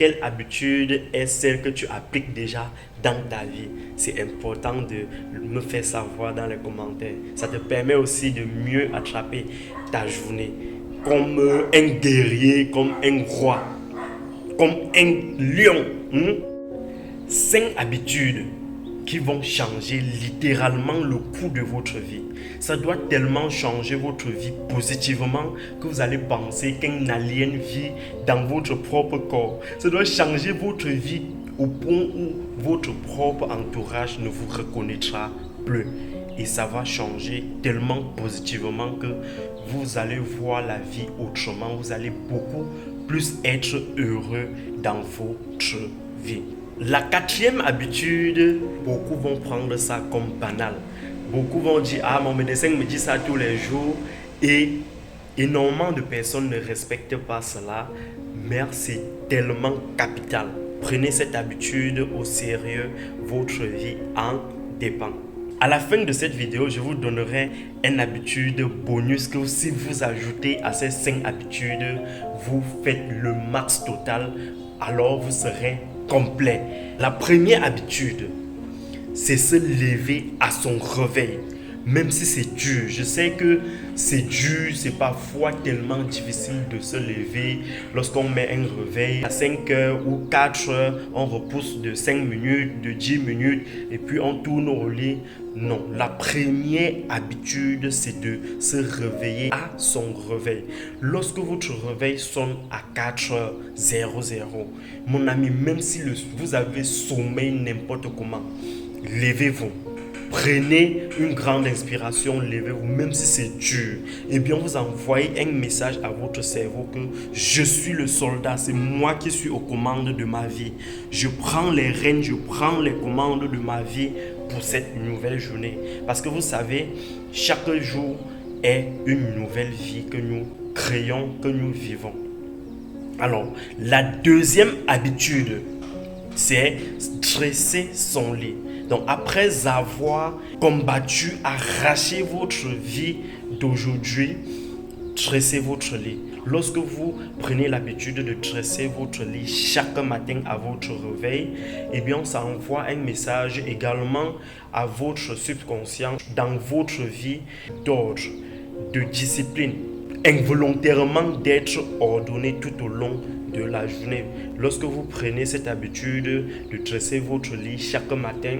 Quelle habitude est celle que tu appliques déjà dans ta vie? C'est important de me faire savoir dans les commentaires. Ça te permet aussi de mieux attraper ta journée. Comme un guerrier, comme un roi, comme un lion. 5 habitudes qui vont changer littéralement le cours de votre vie. Ça doit tellement changer votre vie positivement que vous allez penser qu'un alien vit dans votre propre corps. Ça doit changer votre vie au point où votre propre entourage ne vous reconnaîtra plus. Et ça va changer tellement positivement que vous allez voir la vie autrement. Vous allez beaucoup plus être heureux dans votre vie. La 4e habitude, beaucoup vont prendre ça comme banal. Beaucoup vont dire, ah, mon médecin me dit ça tous les jours. Et énormément de personnes ne respectent pas cela. Mais c'est tellement capital. Prenez cette habitude au sérieux. Votre vie en dépend. À la fin de cette vidéo, je vous donnerai une habitude bonus que si vous ajoutez à ces 5 habitudes, vous faites le max total. Alors vous serez complet. La première habitude, c'est se lever à son réveil. Même si c'est dur, je sais que c'est dur, c'est parfois tellement difficile de se lever. Lorsqu'on met un réveil à 5 heures ou 4 heures, on repousse de 5 minutes, de 10 minutes et puis on tourne au lit. Non, la première habitude, c'est de se réveiller à son réveil. Lorsque votre réveil sonne à 4h00, mon ami, même si vous avez sommeil n'importe comment, levez-vous. Prenez une grande inspiration, levez-vous, même si c'est dur. Et bien, vous envoyez un message à votre cerveau que je suis le soldat, c'est moi qui suis aux commandes de ma vie. Je prends les rênes, je prends les commandes de ma vie pour cette nouvelle journée. Parce que vous savez, chaque jour est une nouvelle vie que nous créons, que nous vivons. Alors, la 2e habitude, c'est stresser son lit. Donc après avoir combattu, arraché votre vie d'aujourd'hui, dressez votre lit. Lorsque vous prenez l'habitude de dresser votre lit chaque matin à votre réveil, eh bien ça envoie un message également à votre subconscient dans votre vie d'ordre, de discipline, involontairement d'être ordonné tout au long de la journée. Lorsque vous prenez cette habitude de dresser votre lit chaque matin,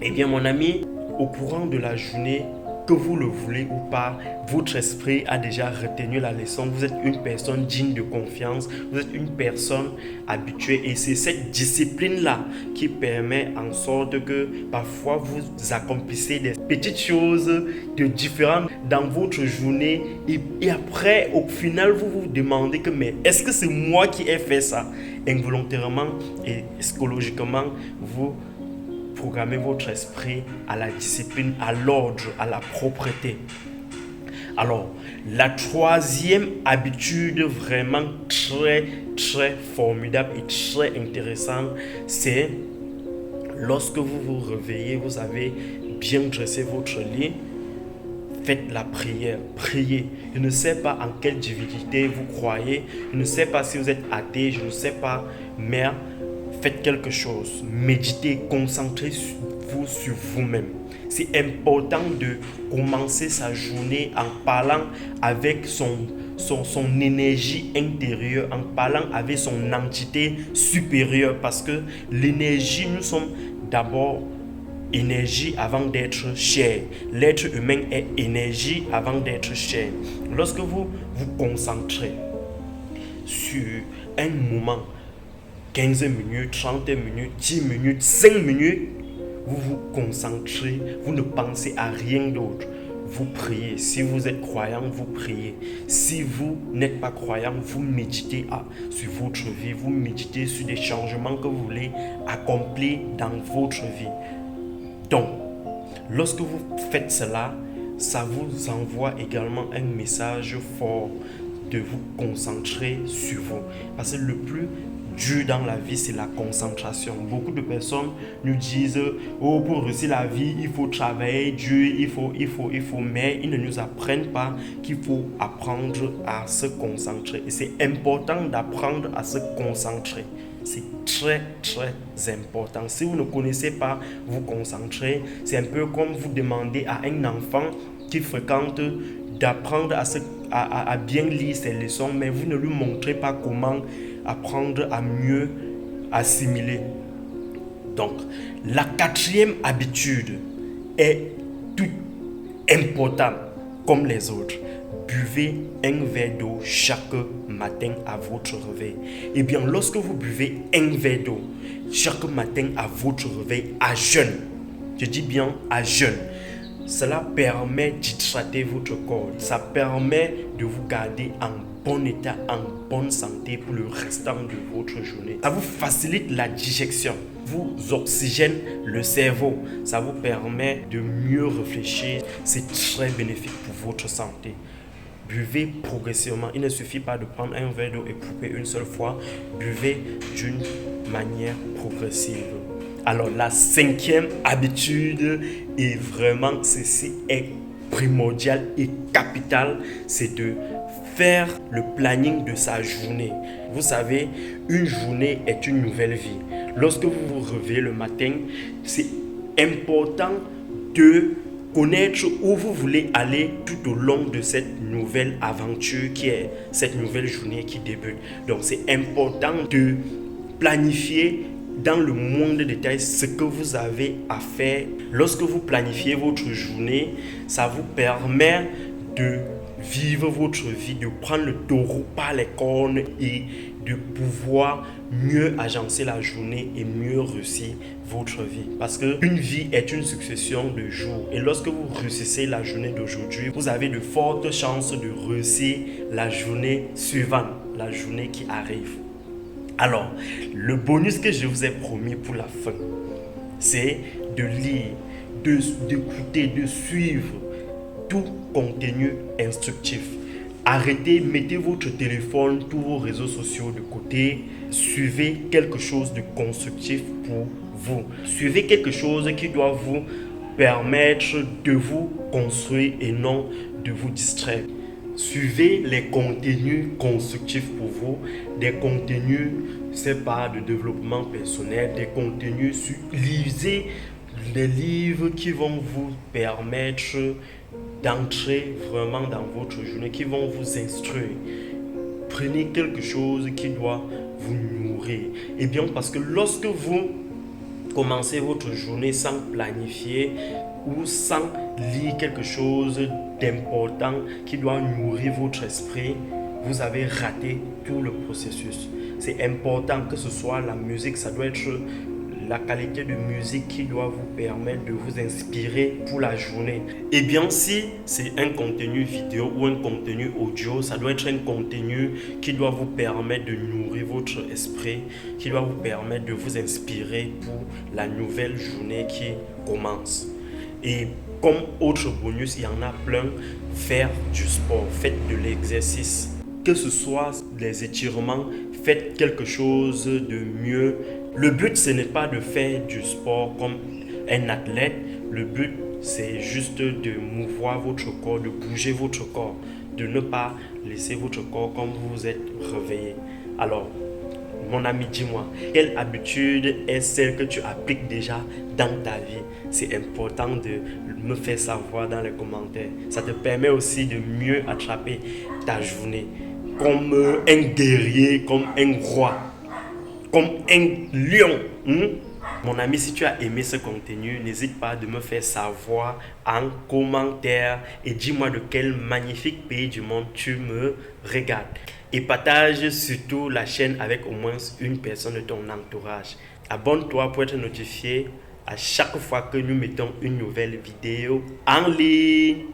eh bien mon ami, au courant de la journée, que vous le voulez ou pas, votre esprit a déjà retenu la leçon. Vous êtes une personne digne de confiance, vous êtes une personne habituée et c'est cette discipline-là qui permet en sorte que parfois vous accomplissez des petites choses de différentes dans votre journée et après au final vous vous demandez que mais est-ce que c'est moi qui ai fait ça? Involontairement et psychologiquement vous programmez votre esprit à la discipline, à l'ordre, à la propreté. Alors, la 3e habitude vraiment très formidable et très intéressante, c'est lorsque vous vous réveillez, vous avez bien dressé votre lit, faites la prière, priez. Je ne sais pas en quelle divinité vous croyez, je ne sais pas si vous êtes athée, je ne sais pas, mais faites quelque chose, méditez, concentrez-vous sur vous-même. C'est important de commencer sa journée en parlant avec son énergie intérieure, en parlant avec son entité supérieure parce que l'énergie, nous sommes d'abord énergie avant d'être chair. L'être humain est énergie avant d'être chair. Lorsque vous vous concentrez sur un moment, 15 minutes, 30 minutes, 10 minutes, 5 minutes, vous vous concentrez, vous ne pensez à rien d'autre. Vous priez. Si vous êtes croyant, vous priez. Si vous n'êtes pas croyant, vous méditez sur votre vie. Vous méditez sur des changements que vous voulez accomplir dans votre vie. Donc, lorsque vous faites cela, ça vous envoie également un message fort de vous concentrer sur vous. Parce que le plus dur dans la vie, c'est la concentration. Beaucoup de personnes nous disent oh, pour réussir la vie, il faut travailler dur, il faut, mais ils ne nous apprennent pas qu'il faut apprendre à se concentrer. Et c'est important d'apprendre à se concentrer. c'est très très important. Si vous ne connaissez pas vous concentrer, c'est un peu comme vous demandez à un enfant qui fréquente d'apprendre à bien lire ses leçons, mais vous ne lui montrez pas comment apprendre à mieux assimiler. Donc, la quatrième habitude est tout importante comme les autres. Buvez un verre d'eau chaque matin à votre réveil. Eh bien, lorsque vous buvez un verre d'eau chaque matin à votre réveil à jeun, je dis bien à jeun, cela permet d'hydrater votre corps. Ça permet de vous garder en bon état, en bonne santé pour le restant de votre journée. Ça vous facilite la digestion, vous oxygène le cerveau, ça vous permet de mieux réfléchir. C'est très bénéfique pour votre santé. Buvez progressivement. Il ne suffit pas de prendre un verre d'eau et couper une seule fois. Buvez d'une manière progressive. Alors, la cinquième habitude, et vraiment ceci est primordial et capital, c'est de faire le planning de sa journée. Vous savez, une journée est une nouvelle vie. Lorsque vous vous réveillez le matin, c'est important de connaître où vous voulez aller tout au long de cette nouvelle aventure qui est cette nouvelle journée qui débute. Donc, c'est important de planifier dans le moindre détail ce que vous avez à faire. Lorsque vous planifiez votre journée, ça vous permet de vivre votre vie, de prendre le taureau par les cornes et de pouvoir mieux agencer la journée et mieux réussir votre vie. Parce qu'une vie est une succession de jours. Et lorsque vous réussissez la journée d'aujourd'hui, vous avez de fortes chances de réussir la journée suivante, la journée qui arrive. Alors, le bonus que je vous ai promis pour la fin, c'est de lire, d'écouter, de suivre tout contenu instructif. Arrêtez, mettez votre téléphone, tous vos réseaux sociaux de côté. Suivez quelque chose de constructif pour vous. Suivez quelque chose qui doit vous permettre de vous construire et non de vous distraire. Suivez les contenus constructifs pour vous, des contenus, c'est pas de développement personnel, des contenus, lisez les livres qui vont vous permettre d'entrer vraiment dans votre journée, qui vont vous instruire. Prenez quelque chose qui doit vous nourrir. Et bien parce que lorsque vous commencez votre journée sans planifier ou sans lire quelque chose d'important qui doit nourrir votre esprit, vous avez raté tout le processus. C'est important que ce soit la musique, ça doit être la qualité de musique qui doit vous permettre de vous inspirer pour la journée. Et bien si c'est un contenu vidéo ou un contenu audio, ça doit être un contenu qui doit vous permettre de nourrir votre esprit, qui doit vous permettre de vous inspirer pour la nouvelle journée qui commence. Et comme autre bonus, il y en a plein, faire du sport, faites de l'exercice. Que ce soit des étirements, faites quelque chose de mieux. Le but, ce n'est pas de faire du sport comme un athlète. Le but, c'est juste de mouvoir votre corps, de bouger votre corps, de ne pas laisser votre corps comme vous vous êtes réveillé. Alors, mon ami, dis-moi, quelle habitude est celle que tu appliques déjà dans ta vie? C'est important de me faire savoir dans les commentaires. Ça te permet aussi de mieux attraper ta journée comme un guerrier, comme un roi, comme un lion. Mon ami, si tu as aimé ce contenu, n'hésite pas de me faire savoir en commentaire et dis-moi de quel magnifique pays du monde tu me regardes. Et partage surtout la chaîne avec au moins une personne de ton entourage. Abonne-toi pour être notifié à chaque fois que nous mettons une nouvelle vidéo en ligne.